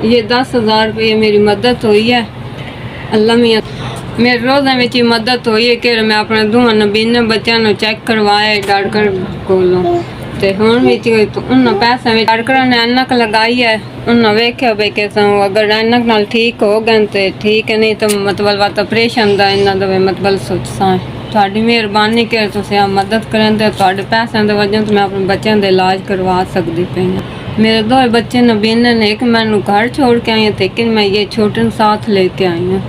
ये 10,000 रुपये मेरी मदद हुई है। अल्लाह मियाँ मेरे रोज़े में ही मदद हुई है कि मैं अपने दोवां नबीने बच्चों चेक करवाए डॉक्टर कोलों ते हुण भी तो उन पैसा में डॉक्टर ने ऐनक लगाई है। उन्हें वेख्या भाई कि अगर ऐनक नाल ठीक हो गए तो ठीक है, नहीं तो मतलब बात ऑपरेशन का इन्हों का मतलब सोचसा है। थोड़ी मेहरबानी कि तुम मदद करें तो थोड़े पैसों की वजह तो मैं अपने बच्चों का इलाज करवा सकती पई हूँ। मेरे दो बच्चे नबीने ने, एक मैंने घर छोड़ के आई है लेकिन मैं ये छोटे साथ लेके आई हूँ।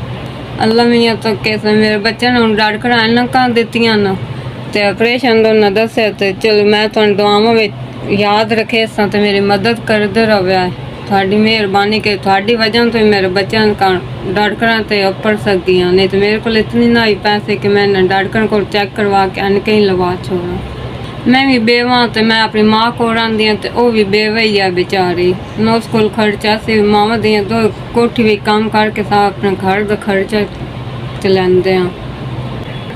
अल्लाह मियाँ तो कैसे मेरे बच्चे ने डॉक्टर ऐनक दित्तियां न ते ऑपरेशन तो उन्हें दस्या तो चलो मैं तुहानू दुआवां में याद रखे तो मेरी मदद करते रहे। थोड़ी मेहरबानी कि थोड़ी वजह तो मेरे बच्चों का डॉक्टर से अपड़ सकी हाँ, नहीं तो मेरे को इतनी ना ही पैसे कि मैं डॉक्टर को चेक करवा के ऐनक ही लवा छोड़ा। मैं भी बेवा तो मैं अपनी माँ को आँदी हाँ तो वह भी बेवा ही है बेचारी। ना उसको खर्चा से मावा दियाँ दो कोठी भी काम करके साथ अपने घर का खर्चा चलाते हैं।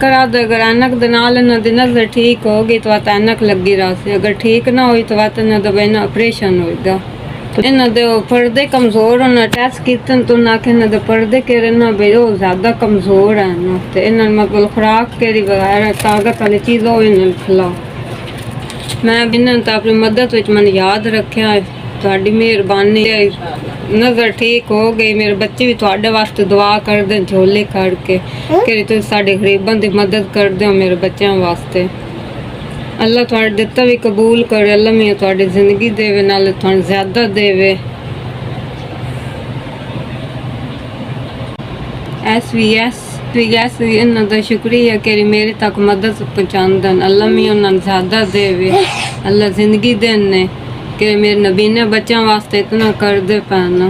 करा दो अगर ऐनक के नाल नज़र ठीक होगी तो ऐनक लगी रही, अगर ठीक ना हुई तो इन्हों ऑपरेशन होगा। इन्हों दे पर्दे कमज़ोर होना टेस्ट किए तो आखे इन्होंने पर्दे केरे ना भाई वो ज़्यादा कमज़ोर है तो इन्होंने मतलब खुराक केरी वगैरह ताकत वाली चीज़ वो इन्होंने खिलाओ। मैं इन्होंने तो अपनी मदद विच मैंने याद रखा है। थोड़ी मेहरबानी नज़र ठीक हो गई। मेरे बच्चे भी थोड़े वास्ते दुआ कर दे झोले करके कि तुम साढ़े गरीबों की मदद कर दो मेरे बच्चों वास्ते। अल्लाह थोड़ा दिता भी कबूल करे। अल्लाह मियाँ थोड़ी जिंदगी देवे नाले थोड़ा ज़्यादा देवे। SVS इन्हों का शुक्रिया कि मेरे तक मदद पहुँचादन। अल्लाह मियाँ उन्होंने ज़्यादा देवे। अल्लाह जिंदगी देने कि मेरे नबीने बच्चों वास्ते इतना कर दे पैना।